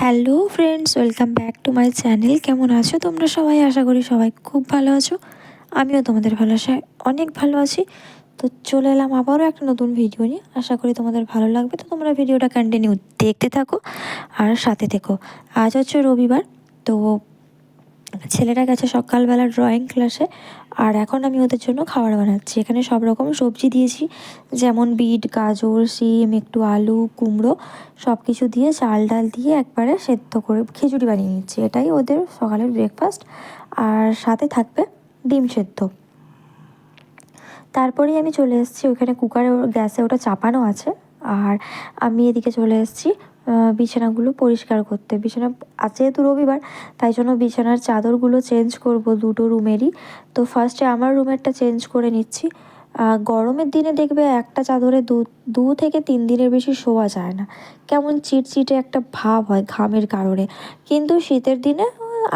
Hello friends, welcome back to my channel. কেমন আছো তোমরা সবাই? আশা করি সবাই খুব ভালো আছো। আমিও তোমাদের ভালোবাসায় অনেক ভালো আছি। তো চলে এলাম আবারও একটা নতুন ভিডিও নিয়ে। আশা করি তোমাদের ভালো লাগবে। তো তোমরা ভিডিওটা কন্টিনিউ দেখতে থাকো আর সাথে থেকো। আজ হচ্ছে রবিবার, তো ছেলেরা গেছে সকালবেলা ড্রয়িং ক্লাসে, আর এখন আমি ওদের জন্য খাবার বানাচ্ছি। এখানে সব রকম সবজি দিয়েছি, যেমন বিট, গাজর, শিম, একটু আলু, কুমড়ো, সব কিছু দিয়ে চাল ডাল দিয়ে একবারে সেদ্ধ করে খিচুড়ি বানিয়ে নিচ্ছি। এটাই ওদের সকালের ব্রেকফাস্ট, আর সাথে থাকবে ডিম সেদ্ধ। তারপরেই আমি চলে এসেছি ওইখানে কুকারে, গ্যাসে ওটা চাপানো আছে, আর আমি এদিকে চলে এসেছি বিছানাগুলো পরিষ্কার করতে। বিছানা আজ যেহেতু রবিবার, তাই জন্য বিছানার চাদরগুলো চেঞ্জ করব দুটো রুমেরই। তো ফার্স্টে আমার রুমেরটা চেঞ্জ করে নিচ্ছি। গরমের দিনে দেখবে একটা চাদরে দু থেকে 3 দিনের বেশি শোয়া যায় না, কেমন চিটচিটে একটা ভাব হয় ঘামের কারণে। কিন্তু শীতের দিনে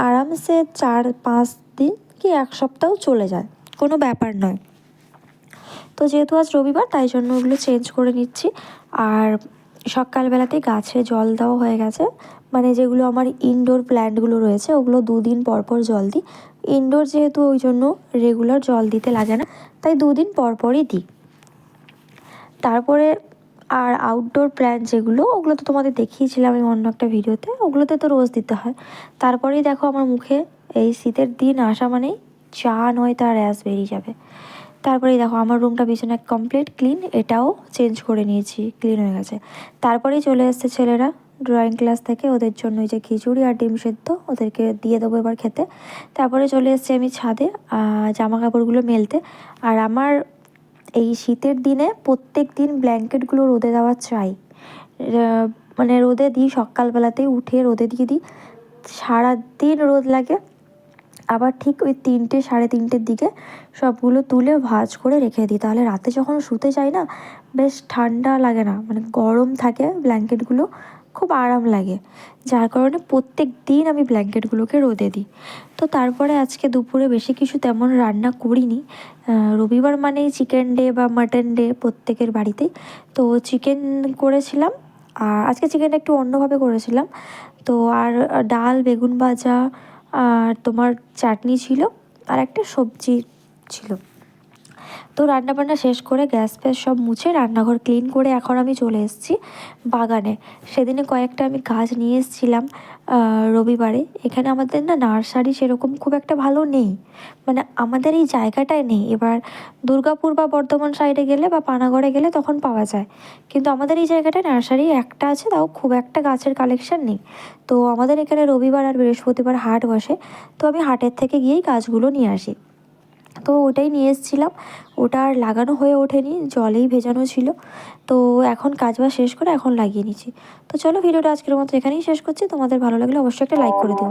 আরামসে 4-5 দিন কি 1 সপ্তাহ চলে যায়, কোনো ব্যাপার নয়। তো যেহেতু আজ রবিবার, তাই জন্য ওগুলো চেঞ্জ করে নিচ্ছি। আর সকালবেলাতেই গাছে জল দেওয়া হয়ে গেছে, মানে যেগুলো আমার ইনডোর প্ল্যান্টগুলো রয়েছে ওগুলো 2 দিন পর পর জল দিই। ইনডোর যেহেতু, ওই জন্য রেগুলার জল দিতে লাগে না, তাই 2 দিন পর পরই দিই। তারপরে আর আউটডোর প্ল্যান্ট যেগুলো, ওগুলো তো তোমাদের দেখিয়েছিলাম আমি অন্য একটা ভিডিওতে, ওগুলোতে তো রোজ দিতে হয়। তারপরেই দেখো আমার মুখে এই শীতের দিন আসা মানেই চা নয় তার র্যাশ বেরিয়ে যাবে। তারপরেই দেখো আমার রুমটা বিছানা কমপ্লিট ক্লিন, এটাও চেঞ্জ করে নিয়েছি, ক্লিন হয়ে গেছে। তারপরেই চলে এসছে ছেলেরা ড্রয়িং ক্লাস থেকে, ওদের জন্য এই যে খিচুড়ি আর ডিম সেদ্ধ ওদেরকে দিয়ে দেবো এবার খেতে। তারপরে চলে এসছি আমি ছাদে জামা কাপড়গুলো মেলতে। আর আমার এই শীতের দিনে প্রত্যেক দিন ব্ল্যাঙ্কেটগুলো রোদে দেওয়া চাই। মানে রোদে দিই, সকালবেলাতেই উঠে রোদে দিয়ে দিই, সারাদিন রোদ লাগে। আবার ঠিক ওই 3টে-3:30-র দিকে সবগুলো তুলে ভাঁজ করে রেখে দিই, তাহলে রাতে যখন শুতে যাই না, বেশ ঠান্ডা লাগে না, মানে গরম থাকে ব্ল্যাঙ্কেটগুলো, খুব আরাম লাগে। যার কারণে প্রত্যেক দিন আমি ব্ল্যাঙ্কেটগুলোকে রোদে দিই। তো তারপরে আজকে দুপুরে বেশি কিছু তেমন রান্না করিনি। রবিবার মানেই চিকেন ডে বা মাটন ডে প্রত্যেকের বাড়িতেই। তো চিকেন করেছিলাম, আর আজকে চিকেনটা একটু অন্যভাবে করেছিলাম। তো আর ডাল, বেগুন ভাজা, আর তোমার চাটনি ছিল, আর একটা সবজি ছিল। তো রান্নাবান্না শেষ করে গ্যাস ফ্যাস সব মুছে রান্নাঘর ক্লিন করে এখন আমি চলে এসেছি বাগানে। সেদিনে কয়েকটা আমি গাছ নিয়ে এসেছিলাম রবিবারে। এখানে আমাদের না নার্সারি সেরকম খুব একটা ভালো নেই, মানে আমাদের এই জায়গাটায় নেই। এবার দুর্গাপুর বা বর্ধমান সাইডে গেলে বা পানাগড়ে গেলে তখন পাওয়া যায়, কিন্তু আমাদের এই জায়গাটায় নার্সারি একটা আছে, তাও খুব একটা গাছের কালেকশন নেই। তো আমাদের এখানে রবিবার আর বৃহস্পতিবার হাট বসে, তো আমি হাটের থেকে গিয়েই গাছগুলো নিয়ে আসি। তো ওটাই নিয়ে এসেছিলাম। ওটা আর লাগানো হয়ে ওঠেনি, জলেই ভেজানো ছিল। তো এখন কাজ বাজ শেষ করে এখন লাগিয়ে নিচ্ছি। তো চলো, ভিডিওটা আজকের মতো এখানেই শেষ করছি। তোমাদের ভালো লাগলে অবশ্যই একটা লাইক করে দিও।